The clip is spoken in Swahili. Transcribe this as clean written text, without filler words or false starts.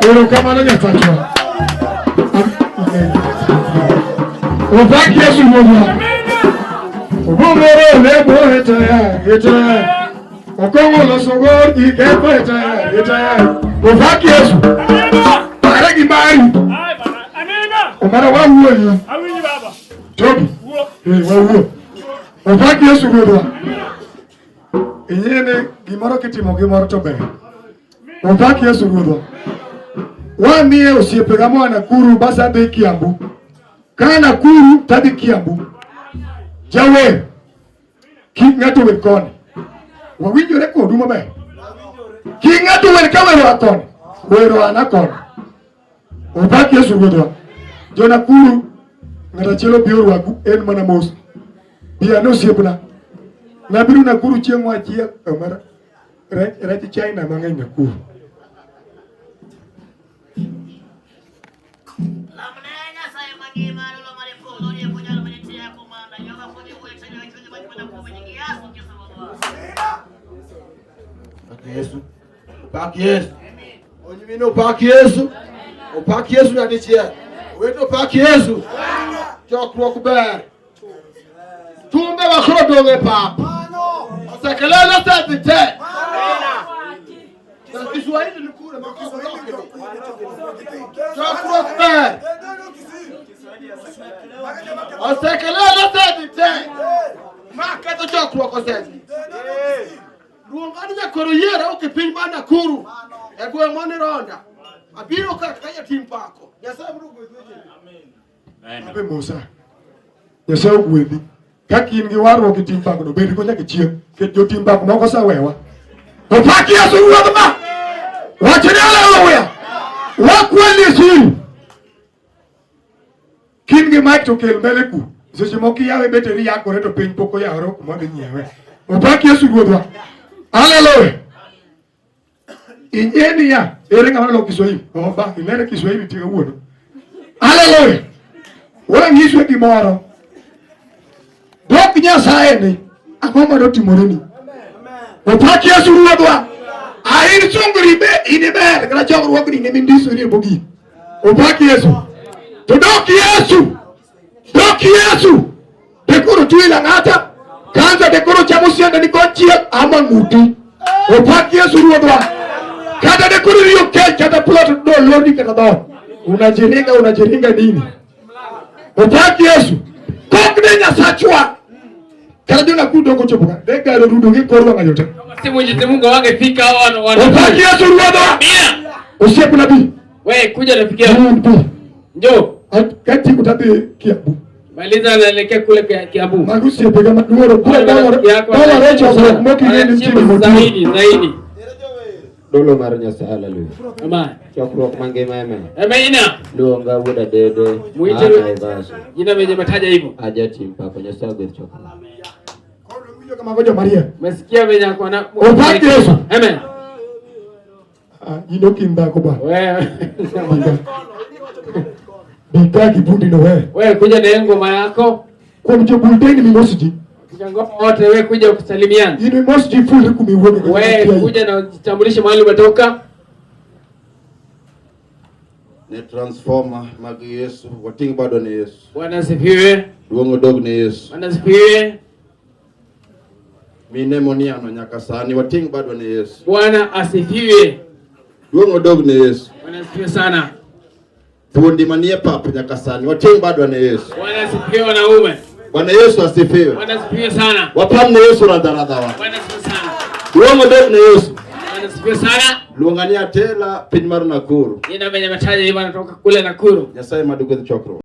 Ero kama na nyatacho. Opaki Yesu mwana. Obomoro lebo heta. Okongo losogor ikepo heta. Opaki Yesu. Para gibari. Omara wa huo. Awini baba. Tobi. Wa. Opaki Yesu mwana. Inie gimoro kitimo gimoro to ber. Opaki Yesu mwana. Wamiye osiepega mwana kuru basa dhi Kiambu. Kana kuru tadhi Kiambu. Jawer. Kik ng'ato wer koni. Wawinjore kodu maber. Kik ng'ato wer ka wero akoni. Wero an akoni. Opaki Yesu ruodhwa. Jona kuru ng'ata chielo biro rwaku en mana mos. Bia no osiepna. Nabiru na kuru chieng' wachie omara. Rech China mang'eny na kuru. Yesu. Pako Yesu. Onyimino Pako Yesu. Pako Yesu na dichia. Weto Pako Yesu. Chokruok ber. Tumbe bakro donge papa. Osekelele tete. Kiswahili ni kule makiswahili. Chokruok ber. Osekelele tete. Makato chokruok oseti. Luongani ya koro yera ukipiny mana kuru. Egwe mwani ronda. Abiro kaya tim Pako. Nyasaye mrugu wethi. Amen. Abe Musa. Nyasaye ugwethi. Kaki ingi waru ki tim Pako no bedi ko nyaka chiem. Ket jo tim Pako moko sawewa. Opaki Yesu ruodhwa. Wachne haleluya. Wakwani siri. Kingi mic to kel mbele ku. Seche moko yawe beteri yakore to piny poko yawro kuma dhi nyiewe. Opaki Yesu ruodhwa. Hallelujah. Inie ya ere ngama lo Kiswahili. Oba ilere Kiswahili tiga wuono. Hallelujah. Wala ngiswe gimoro. Dok Nyasaye ni ang'oma do timoreni. Opaki Yesu ruodhwa. Ain sungri be iniber kala chokruok ni mindiso ni bogi. Opaki Yesu. To dok Yesu. Dok Yesu. Dekoro tuila ngata. Kanza dekoro chamusianda ni konchia ama nguti. Opaki Yesu ruodhwa. Kata dekoro riyo kata plot do lori kata do. Unajiringa nini? Opaki Yesu. Kokne Nyasachwa. Kala jona kudongo chopoka. Deka rudo gikorwa ngayote. Si Mwenyezi Mungu wangefika hao wana. Opaki Yesu ruodhwa. Usiku nabii. Wewe kuja nafikia. Njoo. Kati kutabe Kiambu. Maliza naelekea kule Kiambu. Magusi pega maduoro kule dola recho kwa mmoki ngeni chini zaidi. Dolo mar Nyasaye haleluya. Amen. Chokruok mangima amen. Amen. Luonga wuda dede. Muitero. Jina menye mataja hivyo. Aja tim Pako Nyasaye gweth chokruok. Kono kama ngoja Maria. Mesikia venye kwa na. Opaki Yesu. Amen. Jino kimba ko bwana. Wewe. Bika kibundi no wewe. Wewe kuja na ngoma yako. Kwa mjobulteni mimosiji. Ngoma wote wewe kuja kusalimiana. Ini mosiji full kumiwone. Wewe kuja na jitambulishe mahali umetoka. Ne transformer magi Yesu. Wating bado ni Yesu. Bwana asifiwe. Duongo dog ni Yesu. Bwana asifiwe. Mine moniano nyaka sani wating bado ni Yesu. Bwana asifiwe. Duongo dog ni Yesu. Bwana asifiwe sana. Tundi manie papa nyaka sani wating bado ni Yesu. Bwana asifiwe wanaume. Bwana Yesu asifiwe. Bwana asifiwe sana. Wapamne Yesu radharadhawa. Bwana asifiwe sana. Duongo dog ni Yesu. Bwana asifiwe sana. Luongania tela piny mar Nakuru. Jina venye mataja hivi anatoka kule Nakuru. Nyasaye madugwe chokro.